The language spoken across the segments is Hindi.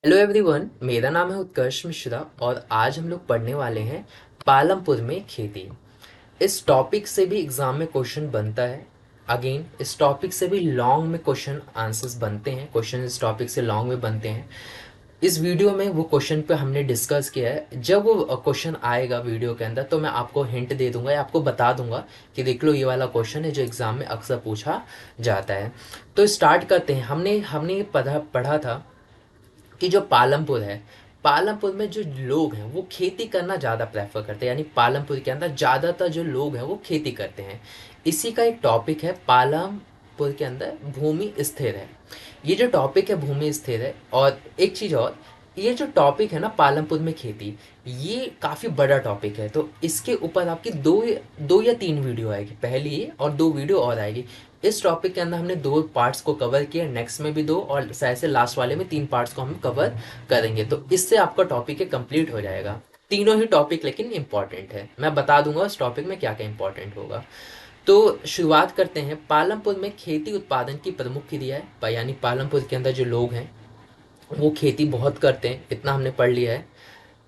हेलो एवरीवन, मेरा नाम है उत्कर्ष मिश्रा और आज हम लोग पढ़ने वाले हैं पालमपुर में खेती। इस टॉपिक से भी एग्जाम में क्वेश्चन बनता है। अगेन इस टॉपिक से भी लॉन्ग में क्वेश्चन आंसर्स बनते हैं। क्वेश्चन इस टॉपिक से लॉन्ग में बनते हैं। इस वीडियो में वो क्वेश्चन पे हमने डिस्कस किया है। जब वो क्वेश्चन आएगा वीडियो के अंदर तो मैं आपको हिंट दे दूंगा या आपको बता दूंगा कि देख लो ये वाला क्वेश्चन है जो एग्जाम में अक्सर पूछा जाता है। तो स्टार्ट करते हैं। हमने हमने पढ़ा पढ़ा था कि जो पालमपुर है, पालमपुर में जो लोग हैं वो खेती करना ज़्यादा प्रेफर करते हैं, यानी पालमपुर के अंदर ज़्यादातर जो लोग हैं वो खेती करते हैं। इसी का एक टॉपिक है पालमपुर के अंदर भूमि स्थिर है। ये जो टॉपिक है भूमि स्थिर है। और एक चीज़ और, ये जो टॉपिक है ना पालमपुर में खेती, ये काफ़ी बड़ा टॉपिक है। तो इसके ऊपर आपकी दो या तीन वीडियो आएगी, पहली ये और दो वीडियो और आएगी। इस टॉपिक के अंदर हमने दो पार्ट्स को कवर किया, नेक्स्ट में भी दो और शायद से लास्ट वाले में तीन पार्ट्स को हम कवर करेंगे। तो इससे आपका टॉपिक है कंप्लीट हो जाएगा। तीनों ही टॉपिक लेकिन इंपॉर्टेंट है। मैं बता दूंगा उस टॉपिक में क्या क्या इंपॉर्टेंट होगा। तो शुरुआत करते हैं। पालमपुर में खेती उत्पादन की प्रमुख क्रिया है, यानी पालमपुर के अंदर जो लोग हैं वो खेती बहुत करते हैं, इतना हमने पढ़ लिया है।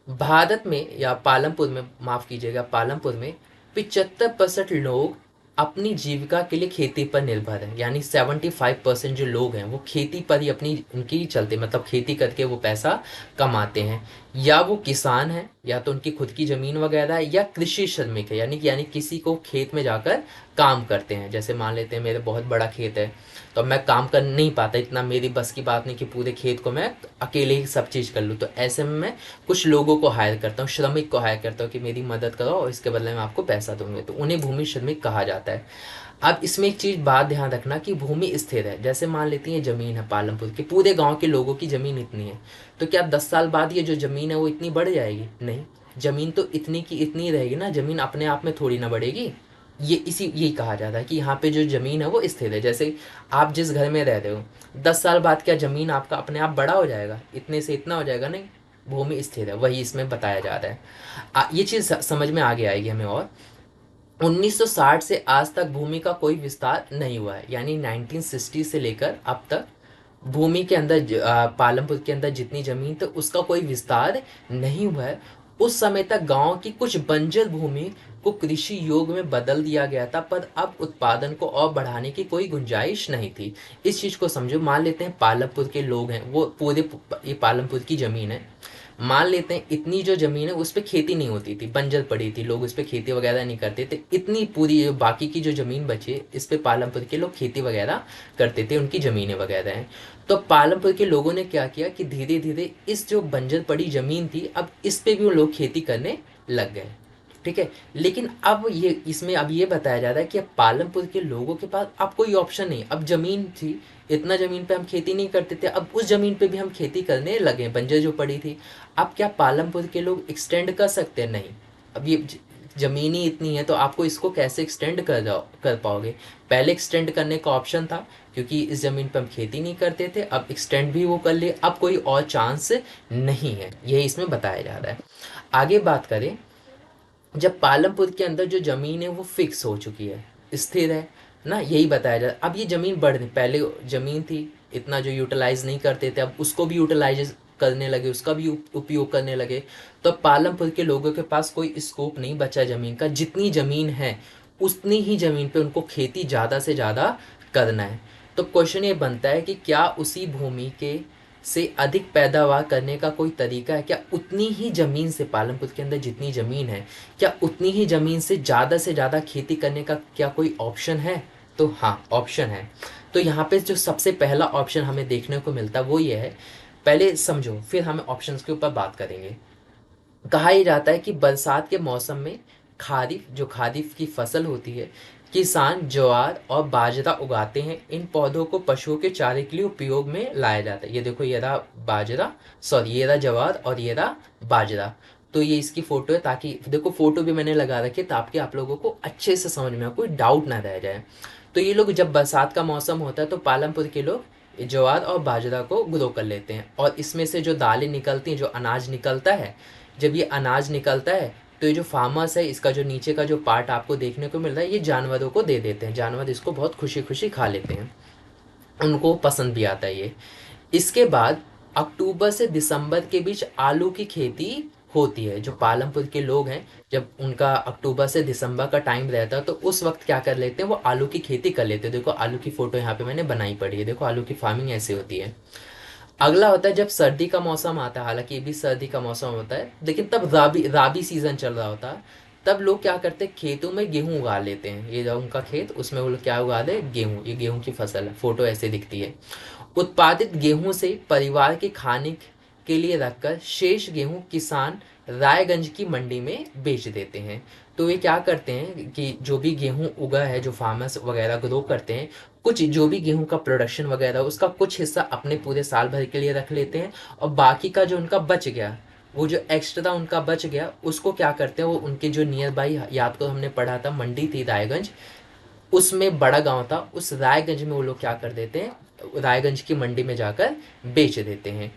भारत में या पालमपुर में, माफ़ कीजिएगा, पालमपुर में 75% लोग अपनी जीविका के लिए खेती पर निर्भर हैं, यानी 75% जो लोग हैं वो खेती पर ही अपनी उनकी चलते, मतलब खेती करके वो पैसा कमाते हैं। या वो किसान हैं, या तो उनकी खुद की ज़मीन वगैरह है, या कृषि श्रमिक है, यानी किसी को खेत में जाकर काम करते हैं। जैसे मान लेते हैं मेरे बहुत बड़ा खेत है तो मैं काम कर नहीं पाता, इतना मेरी बस की बात नहीं कि पूरे खेत को मैं अकेले ही सब चीज़ कर लूँ। तो ऐसे में मैं कुछ लोगों को हायर करता हूँ, श्रमिक को हायर करता हूँ कि मेरी मदद करो और इसके बदले में आपको पैसा दूंगे। तो उन्हें भूमि श्रमिक कहा जाता है। अब इसमें एक चीज़ बात ध्यान रखना कि भूमि स्थिर है। जैसे मान लेती है ज़मीन है पालमपुर की, पूरे गांव के लोगों की ज़मीन इतनी है, तो क्या 10 साल बाद ये जो ज़मीन है वो इतनी बढ़ जाएगी? नहीं, ज़मीन तो इतनी की इतनी रहेगी ना, ज़मीन अपने आप में थोड़ी ना बढ़ेगी। ये इसी यही कहा जाता है कि यहाँ पे जो ज़मीन है वो स्थिर है। जैसे आप जिस घर में रह रहे हो, 10 साल बाद क्या ज़मीन आपका अपने आप बड़ा हो जाएगा? इतने से इतना हो जाएगा? नहीं, भूमि स्थिर है। वही इसमें बताया जा रहा है। ये चीज़ समझ में आगे आएगी हमें। और 1960 से आज तक भूमि का कोई विस्तार नहीं हुआ है, यानी 1960 से लेकर अब तक भूमि के अंदर पालमपुर के अंदर जितनी जमीन थी उसका कोई विस्तार नहीं हुआ है। उस समय तक गांव की कुछ बंजर भूमि को कृषि योग्य में बदल दिया गया था, पर अब उत्पादन को और बढ़ाने की कोई गुंजाइश नहीं थी। इस चीज को समझो। मान लेते हैं पालमपुर के लोग हैं, वो पूरे ये पालमपुर की जमीन है। मान लेते हैं इतनी जो जमीन है उस पर खेती नहीं होती थी, बंजर पड़ी थी, लोग उस पर खेती वगैरह नहीं करते थे। इतनी पूरी बाकी की जो जमीन बची है इस पे पालमपुर के लोग खेती वगैरह करते थे, उनकी जमीनें वगैरह हैं। तो पालमपुर के लोगों ने क्या किया कि धीरे धीरे इस जो बंजर पड़ी जमीन थी अब इस पे भी वो लोग खेती करने लग गए। ठीक है। लेकिन अब ये इसमें अब ये बताया जा रहा है कि अब पालमपुर के लोगों के पास अब कोई ऑप्शन नहीं। अब जमीन थी, इतना जमीन पे हम खेती नहीं करते थे, अब उस जमीन पे भी हम खेती करने लगे, बंजर जो पड़ी थी। अब क्या पालमपुर के लोग एक्सटेंड कर सकते हैं? नहीं। अब ये जमीन ही इतनी है तो आपको इसको कैसे एक्सटेंड कर पाओगे? पहले एक्सटेंड करने का ऑप्शन था क्योंकि इस ज़मीन पर हम खेती नहीं करते थे, अब एक्सटेंड भी वो कर लिए, अब कोई और चांस नहीं है। यही इसमें बताया जा रहा है। आगे बात करें, जब पालमपुर के अंदर जो ज़मीन है वो फिक्स हो चुकी है, स्थिर है ना, यही बताया जा रहा है। अब ये ज़मीन बढ़ रही, पहले ज़मीन थी इतना जो यूटिलाइज नहीं करते थे, अब उसको भी यूटिलाइज करने लगे, उसका भी उपयोग करने लगे। तो अब पालमपुर के लोगों के पास कोई स्कोप नहीं बचा ज़मीन का। जितनी ज़मीन है उतनी ही ज़मीन पे उनको खेती ज़्यादा से ज़्यादा करना है। तो क्वेश्चन ये बनता है कि क्या उसी भूमि के से अधिक पैदावार करने का कोई तरीका है? क्या उतनी ही ज़मीन से, पालमपुर के अंदर जितनी ज़मीन है, क्या उतनी ही ज़मीन से ज़्यादा खेती करने का क्या कोई ऑप्शन है? तो हाँ, ऑप्शन है। तो यहाँ पे जो सबसे पहला ऑप्शन हमें देखने को मिलता है वो ये है। पहले समझो फिर हम ऑप्शंस के ऊपर बात करेंगे। कहा ही जाता है कि बरसात के मौसम में खारिफ, जो खारिफ की फसल होती है, किसान ज्वार और बाजरा उगाते हैं। इन पौधों को पशुओं के चारे के लिए उपयोग में लाया जाता है। ये देखो, ये रहा बाजरा, सॉरी ये रहा ज्वार और ये रहा बाजरा। तो ये इसकी फोटो है, ताकि देखो फोटो भी मैंने लगा रखी है ताकि आप लोगों को अच्छे से समझ में आए, कोई डाउट ना रह जाए। तो ये लोग जब बरसात का मौसम होता है तो पालमपुर के लोग ज्वार और बाजरा को ग्रो कर लेते हैं, और इसमें से जो दालें निकलती हैं, जो अनाज निकलता है, जब ये अनाज निकलता है तो ये जो फार्मर्स है, इसका जो नीचे का जो पार्ट आपको देखने को मिल रहा है, ये जानवरों को दे देते हैं। जानवर इसको बहुत खुशी खुशी खा लेते हैं, उनको पसंद भी आता है ये। इसके बाद अक्टूबर से दिसंबर के बीच आलू की खेती होती है। जो पालमपुर के लोग हैं, जब उनका अक्टूबर से दिसंबर का टाइम रहता है तो उस वक्त क्या कर लेते हैं, वो आलू की खेती कर लेते हैं। देखो आलू की फोटो यहाँ पे मैंने बनाई पड़ी है, देखो आलू की फार्मिंग ऐसे होती है। अगला होता है जब सर्दी का मौसम आता है, हालांकि ये भी सर्दी का मौसम होता है, लेकिन तब राबी राबी सीजन चल रहा होता है। तब लोग क्या करते हैं, खेतों में गेहूं उगा लेते हैं। ये जो उनका खेत, उसमें वो लोग क्या उगा दे, गेहूं। ये गेहूं की फसल है, फोटो ऐसे दिखती है। उत्पादित गेहूं से परिवार के खाने के लिए रखकर शेष गेहूं किसान रायगंज की मंडी में बेच देते हैं। तो ये क्या करते हैं कि जो भी गेहूं उगा है, जो फार्मर्स वगैरह ग्रो करते हैं, कुछ जो भी गेहूं का प्रोडक्शन वगैरह उसका कुछ हिस्सा अपने पूरे साल भर के लिए रख लेते हैं, और बाकी का जो उनका बच गया, वो जो एक्स्ट्रा उनका बच गया, उसको क्या करते हैं, वो उनके जो नियर बाई, याद को हमने पढ़ा था मंडी थी रायगंज, उसमें बड़ा गांव था, उस रायगंज में वो लोग क्या कर देते हैं, रायगंज की मंडी में जाकर बेच देते हैं।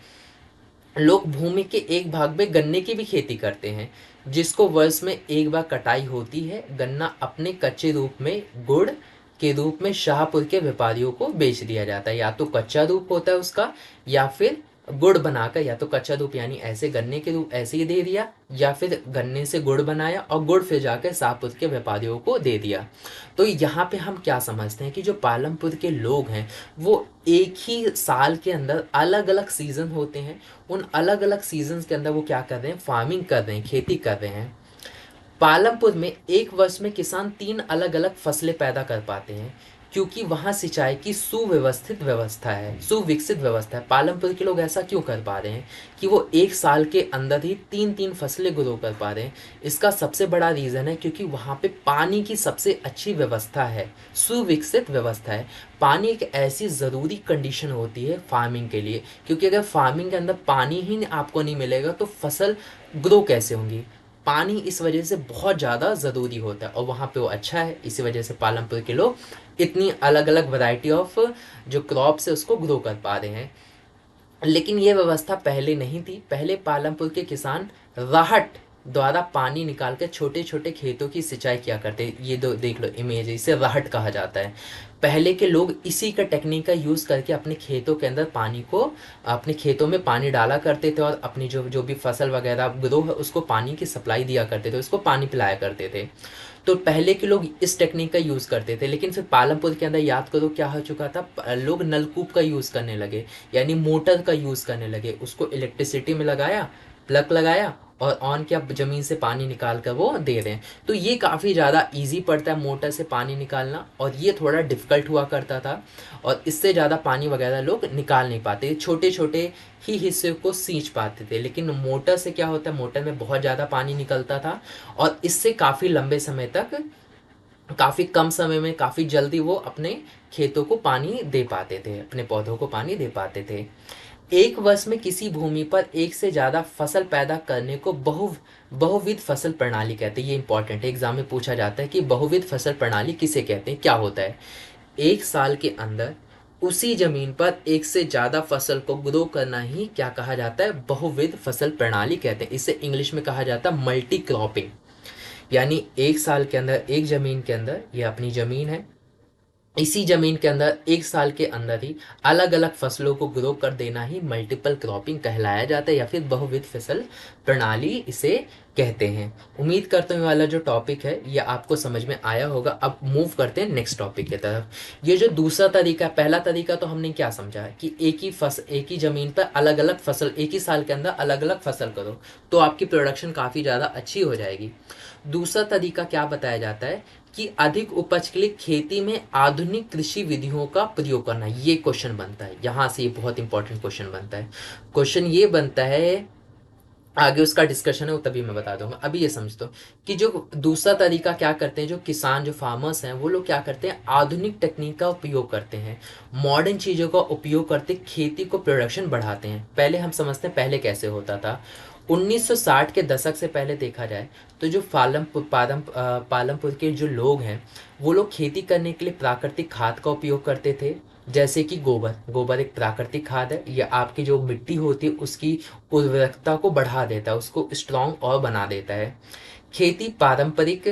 लोग भूमि के एक भाग में गन्ने की भी खेती करते हैं, जिसको वर्ष में एक बार कटाई होती है। गन्ना अपने कच्चे रूप में गुड़ के रूप में शाहपुर के व्यापारियों को बेच दिया जाता है। या तो कच्चा रूप होता है उसका, या फिर गुड़ बनाकर, या तो कच्चा रूप यानी ऐसे गन्ने के रूप ऐसे ही दे दिया, या फिर गन्ने से गुड़ बनाया और गुड़ फिर जाकर शाहपुर के व्यापारियों को दे दिया। तो यहाँ पे हम क्या समझते हैं कि जो पालमपुर के लोग हैं, वो एक ही साल के अंदर अलग अलग सीजन होते हैं, उन अलग अलग सीजन्स के अंदर वो क्या कर रहे हैं, फार्मिंग कर रहे हैं, खेती कर रहे हैं। पालमपुर में एक वर्ष में किसान 3 अलग अलग फसलें पैदा कर पाते हैं, क्योंकि वहाँ सिंचाई की सुव्यवस्थित व्यवस्था है, सुविकसित व्यवस्था है। पालमपुर के लोग ऐसा क्यों कर पा रहे हैं कि वो एक साल के अंदर ही 3 फसलें ग्रो कर पा रहे हैं? इसका सबसे बड़ा रीज़न है क्योंकि वहाँ पे पानी की सबसे अच्छी व्यवस्था है, सुविकसित व्यवस्था है। पानी एक ऐसी ज़रूरी कंडीशन होती है फार्मिंग के लिए, क्योंकि अगर फार्मिंग के अंदर पानी ही आपको नहीं मिलेगा तो फसल ग्रो कैसे होंगी? पानी इस वजह से बहुत ज़्यादा ज़रूरी होता है, और वहाँ पे वो अच्छा है, इसी वजह से पालमपुर के लोग इतनी अलग अलग वैरायटी ऑफ जो क्रॉप्स है उसको ग्रो कर पा रहे हैं। लेकिन ये व्यवस्था पहले नहीं थी। पहले पालमपुर के किसान राहट द्वारा पानी निकाल कर छोटे छोटे खेतों की सिंचाई किया करते। ये दो देख लो इमेज, इसे राहट कहा जाता है। पहले के लोग इसी का टेक्निक का यूज़ करके अपने खेतों के अंदर पानी को, अपने खेतों में पानी डाला करते थे, और अपनी जो जो भी फसल वगैरह ग्रो है उसको पानी की सप्लाई दिया करते थे, उसको पानी पिलाया करते थे। तो पहले के लोग इस टेक्निक का यूज़ करते थे। लेकिन फिर पालमपुर के अंदर याद करो क्या हो चुका था, लोग नलकूप का यूज़ करने लगे, यानी मोटर का यूज़ करने लगे। उसको इलेक्ट्रिसिटी में लगाया, प्लग लगाया और ऑन किया, ज़मीन से पानी निकाल कर वो दे रहे हैं। तो ये काफ़ी ज़्यादा इजी पड़ता है मोटर से पानी निकालना, और ये थोड़ा डिफ़िकल्ट हुआ करता था, और इससे ज़्यादा पानी वगैरह लोग निकाल नहीं पाते, छोटे छोटे ही हिस्से को सींच पाते थे। लेकिन मोटर से क्या होता है, मोटर में बहुत ज़्यादा पानी निकलता था, और इससे काफ़ी लंबे समय तक, काफ़ी कम समय में, काफ़ी जल्दी वो अपने खेतों को पानी दे पाते थे, अपने पौधों को पानी दे पाते थे। एक वर्ष में किसी भूमि पर एक से ज़्यादा फसल पैदा करने को बहुविध फसल प्रणाली कहते हैं। ये इंपॉर्टेंट है, एग्जाम में पूछा जाता है कि बहुविध फसल प्रणाली किसे कहते हैं, क्या होता है? एक साल के अंदर उसी जमीन पर एक से ज़्यादा फसल को ग्रो करना ही क्या कहा जाता है, बहुविध फसल प्रणाली कहते हैं। इसे इंग्लिश में कहा जाता है मल्टी क्रॉपिंग। यानी एक साल के अंदर एक ज़मीन के अंदर, ये अपनी ज़मीन है, इसी जमीन के अंदर एक साल के अंदर ही अलग अलग फसलों को ग्रो कर देना ही मल्टीपल क्रॉपिंग कहलाया जाता है, या फिर बहुविध फसल प्रणाली इसे कहते हैं। उम्मीद करता हूँ ये वाला जो टॉपिक है ये आपको समझ में आया होगा। अब मूव करते हैं नेक्स्ट टॉपिक की तरफ। ये जो दूसरा तरीका, पहला तरीका तो हमने क्या समझा है कि एक ही जमीन पर अलग अलग फसल, एक ही साल के अंदर अलग अलग फसल करो तो आपकी प्रोडक्शन काफ़ी ज़्यादा अच्छी हो जाएगी। दूसरा तरीका क्या बताया जाता है कि अधिक उपज के लिए खेती में आधुनिक कृषि विधियों का प्रयोग करना। ये क्वेश्चन बनता है, यहाँ से ये बहुत इंपॉर्टेंट क्वेश्चन बनता है। क्वेश्चन ये बनता है, आगे उसका डिस्कशन है वो तभी मैं बता दूंगा। अभी ये समझ दो कि जो दूसरा तरीका क्या करते हैं, जो किसान, जो फार्मर्स हैं, वो लोग क्या करते हैं, आधुनिक टेक्निक का उपयोग करते हैं, मॉडर्न चीज़ों का उपयोग करते खेती को प्रोडक्शन बढ़ाते हैं। पहले हम समझते हैं पहले कैसे होता था। 1960 के दशक से पहले देखा जाए तो जो पालमपुर के जो लोग हैं, वो लोग खेती करने के लिए प्राकृतिक खाद का उपयोग करते थे, जैसे कि गोबर। गोबर एक प्राकृतिक खाद है, यह आपकी जो मिट्टी होती है उसकी उर्वरकता को बढ़ा देता है, उसको स्ट्रांग और बना देता है। खेती पारंपरिक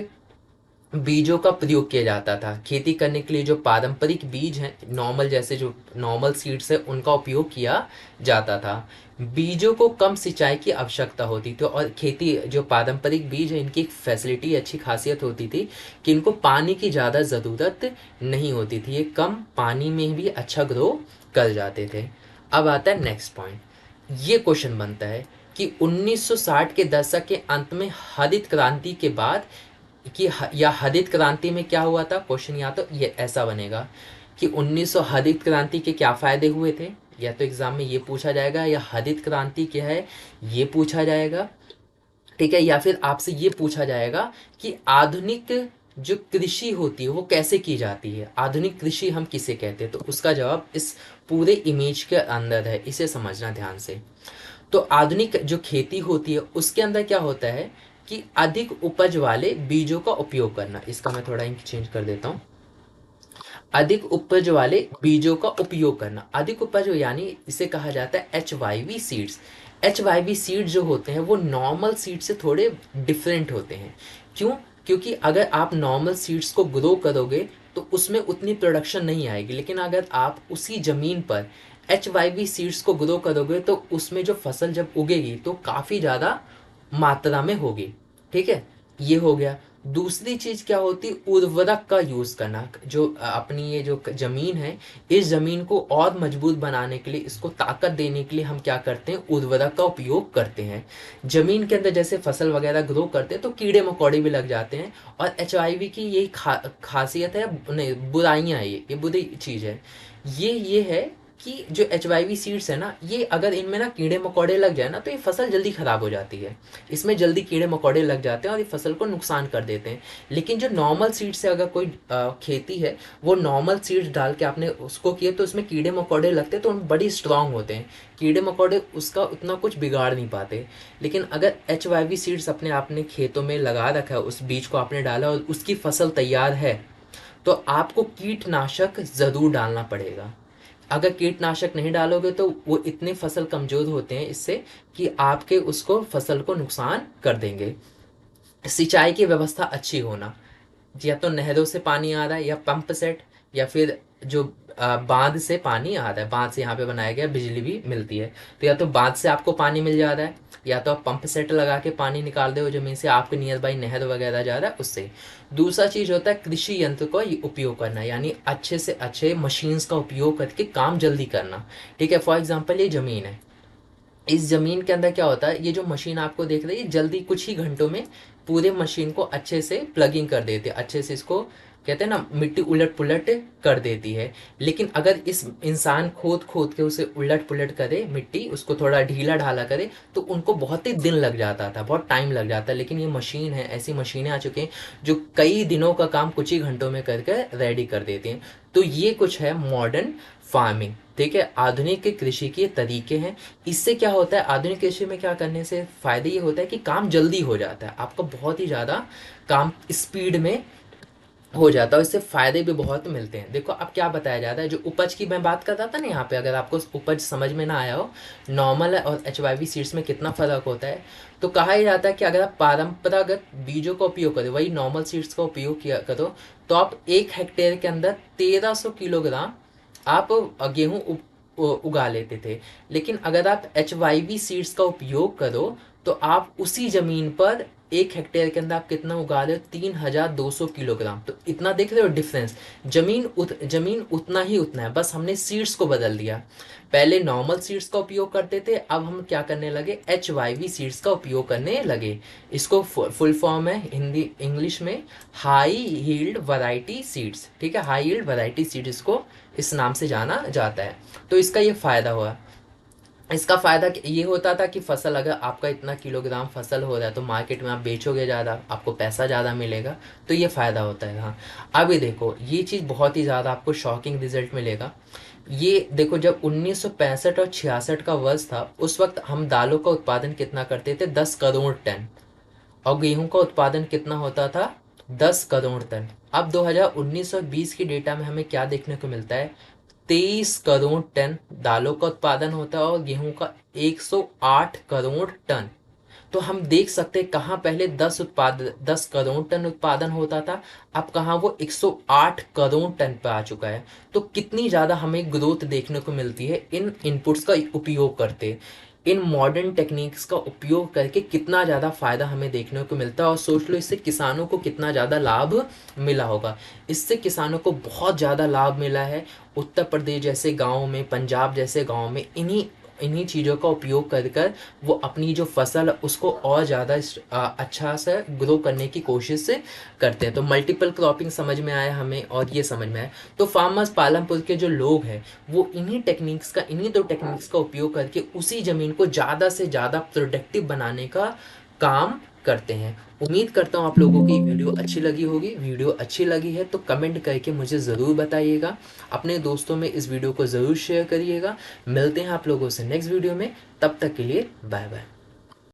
बीजों का प्रयोग किया जाता था। खेती करने के लिए जो पारंपरिक बीज हैं, नॉर्मल जैसे जो नॉर्मल सीड्स है, उनका उपयोग किया जाता था। बीजों को कम सिंचाई की आवश्यकता होती थी, और खेती जो पारंपरिक बीज है, इनकी एक फैसिलिटी, अच्छी खासियत होती थी कि इनको पानी की ज़्यादा ज़रूरत नहीं होती थी, ये कम पानी में भी अच्छा ग्रो कर जाते थे। अब आता है नेक्स्ट पॉइंट। ये क्वेश्चन बनता है कि 1960 के दशक के अंत में हरित क्रांति के बाद या हरित क्रांति में क्या हुआ था, क्वेश्चन या तो ये ऐसा बनेगा कि 1900 हरित क्रांति के क्या फायदे हुए थे, या तो एग्जाम में ये पूछा जाएगा, या हरित क्रांति क्या है ये पूछा जाएगा, ठीक है, या फिर आपसे ये पूछा जाएगा कि आधुनिक जो कृषि होती है वो कैसे की जाती है, आधुनिक कृषि हम किसे कहते हैं। तो उसका जवाब इस पूरे इमेज के अंदर है, इसे समझना ध्यान से। तो आधुनिक जो खेती होती है उसके अंदर क्या होता है कि अधिक उपज वाले बीजों का उपयोग करना। इसका मैं थोड़ा इंक चेंज कर देता हूँ। अधिक उपज वाले बीजों का उपयोग करना, अधिक उपज यानी इसे कहा जाता है HYV सीड्स। HYV सीड जो होते हैं वो नॉर्मल सीड से थोड़े डिफरेंट होते हैं। क्यों? क्योंकि अगर आप नॉर्मल सीड्स को ग्रो करोगे तो उसमें उतनी प्रोडक्शन नहीं आएगी, लेकिन अगर आप उसी ज़मीन पर HYV सीड्स को ग्रो करोगे तो उसमें जो फसल जब उगेगी तो काफ़ी ज़्यादा मात्रा में होगी। ठीक है, ये हो गया। दूसरी चीज क्या होती, उर्वरक का यूज करना। जो अपनी ये जो जमीन है, इस जमीन को और मजबूत बनाने के लिए, इसको ताकत देने के लिए हम क्या करते हैं, उर्वरक का उपयोग करते हैं। जमीन के अंदर जैसे फसल वगैरह ग्रो करते हैं तो कीड़े मकोड़े भी लग जाते हैं, और HIV की यही खासियत है, नहीं बुराइयां है, ये बुरी चीज है। ये है कि जो HYV सीड्स है ना, ये अगर इनमें ना कीड़े मकोड़े लग जाए ना तो ये फसल जल्दी खराब हो जाती है। इसमें जल्दी कीड़े मकोड़े लग जाते हैं और ये फसल को नुकसान कर देते हैं। लेकिन जो नॉर्मल सीड्स से अगर कोई खेती है, वो नॉर्मल सीड्स डाल के आपने उसको किए तो उसमें कीड़े मकोड़े लगते हैं तो उन बड़ी स्ट्रांग होते हैं, कीड़े मकोड़े उसका उतना कुछ बिगाड़ नहीं पाते। लेकिन अगर HYV सीड्स अपने आपने खेतों में लगा रखा है, उस बीज को आपने डाला और उसकी फसल तैयार है, तो आपको कीटनाशक ज़रूर डालना पड़ेगा। अगर कीटनाशक नहीं डालोगे तो वो इतने फसल कमज़ोर होते हैं इससे कि आपके उसको फसल को नुकसान कर देंगे। सिंचाई की व्यवस्था अच्छी होना, या तो नहरों से पानी आ रहा है, या पंप सेट, या फिर जो बांध से पानी आ रहा है, बांध से यहाँ पे बनाया गया, बिजली भी मिलती है, तो या तो बांध से आपको पानी मिल जा रहा है, या तो आप पंप सेट लगा के पानी निकाल दे हो जमीन से, आपके नियर बाई नहर वगैरह जा रहा है उससे। दूसरा चीज़ होता है कृषि यंत्र का उपयोग करना, यानी अच्छे से अच्छे मशीन्स का उपयोग करके काम जल्दी करना। ठीक है, फॉर एग्जाम्पल ये ज़मीन है, इस जमीन के अंदर क्या होता है, ये जो मशीन आपको देख रही है जल्दी कुछ ही घंटों में पूरे मशीन को अच्छे से प्लगिंग कर देती है, अच्छे से इसको कहते हैं ना मिट्टी उलट पुलट कर देती है। लेकिन अगर इस इंसान खोद खोद के उसे उलट पुलट करे, मिट्टी उसको थोड़ा ढीला ढाला करे, तो उनको बहुत ही दिन लग जाता था, बहुत टाइम लग जाता है। लेकिन ये मशीन है, ऐसी मशीनें आ चुकी हैं जो कई दिनों का काम कुछ ही घंटों में करके रेडी कर देती हैं। तो ये कुछ है मॉडर्न फार्मिंग। ठीक है, आधुनिक कृषि के तरीके हैं। इससे क्या होता है, आधुनिक कृषि में क्या करने से फायदे ये होता है कि काम जल्दी हो जाता है, आपका बहुत ही ज़्यादा काम स्पीड में हो जाता है, इससे फायदे भी बहुत मिलते हैं। देखो अब क्या बताया जाता है, जो उपज की मैं बात कर रहा था ना यहाँ पे, अगर आपको उपज समझ में ना आया हो, नॉर्मल और HYV सीड्स में कितना फ़र्क होता है, तो कहा ही जाता है कि अगर आप परंपरागत बीजों का उपयोग करो, वही नॉर्मल सीड्स का उपयोग किया करो, तो आप 1 हेक्टेयर के अंदर 1300 किलोग्राम आप गेहूँ उगा लेते थे। लेकिन अगर आप HYV सीड्स का उपयोग करो तो आप उसी ज़मीन पर 1 हेक्टेयर के अंदर आप कितना उगा रहे हो, 3200 किलोग्राम। तो इतना देख रहे हो डिफरेंस, जमीन उतना ही उतना है, बस हमने सीड्स को बदल दिया। पहले नॉर्मल सीड्स का उपयोग करते थे, अब हम क्या करने लगे, HYV सीड्स का उपयोग करने लगे। इसको फुल फॉर्म है हिंदी इंग्लिश में हाई यील्ड वैरायटी सीड्स। ठीक है, हाई यील्ड वैरायटी सीड्स इसको इस नाम से जाना जाता है। तो इसका ये फ़ायदा हुआ, इसका फ़ायदा ये होता था कि फसल अगर आपका इतना किलोग्राम फसल हो रहा है तो मार्केट में आप बेचोगे ज़्यादा, आपको पैसा ज़्यादा मिलेगा, तो ये फ़ायदा होता है। हाँ, अभी देखो ये चीज़ बहुत ही ज़्यादा आपको शॉकिंग रिजल्ट मिलेगा। ये देखो, जब 1965 और 66 का वर्ष था, उस वक्त हम दालों का उत्पादन कितना करते थे, 10 करोड़ टन, और गेहूं का उत्पादन कितना होता था, 10 करोड़ टन। अब 2019 और 20 की डेटा में हमें क्या देखने को मिलता है, 23 करोड़ टन दालों का उत्पादन होता है और गेहूं का 108 करोड़ टन। तो हम देख सकते हैं कहाँ पहले 10 करोड़ टन उत्पादन होता था, अब कहाँ वो 108 करोड़ टन पे आ चुका है। तो कितनी ज़्यादा हमें ग्रोथ देखने को मिलती है इन इनपुट्स का उपयोग करते, इन मॉडर्न टेक्निक्स का उपयोग करके कितना ज़्यादा फ़ायदा हमें देखने को मिलता है। और सोच लो इससे किसानों को कितना ज़्यादा लाभ मिला होगा। इससे किसानों को बहुत ज़्यादा लाभ मिला है। उत्तर प्रदेश जैसे गाँव में, पंजाब जैसे गाँव में इन्हीं इन्हीं चीज़ों का उपयोग कर कर वो अपनी जो फसल है उसको और ज़्यादा अच्छा से ग्रो करने की कोशिश से करते हैं। तो मल्टीपल क्रॉपिंग समझ में आया हमें, और ये समझ में आया। तो फार्मर्स पालमपुर के जो लोग हैं वो इन्हीं दो टेक्निक्स का उपयोग करके उसी ज़मीन को ज़्यादा से ज़्यादा प्रोडक्टिव बनाने का काम करते हैं। उम्मीद करता हूँ आप लोगों की वीडियो अच्छी लगी होगी। वीडियो अच्छी लगी है तो कमेंट करके मुझे ज़रूर बताइएगा। अपने दोस्तों में इस वीडियो को ज़रूर शेयर करिएगा। मिलते हैं आप लोगों से नेक्स्ट वीडियो में, तब तक के लिए बाय बाय।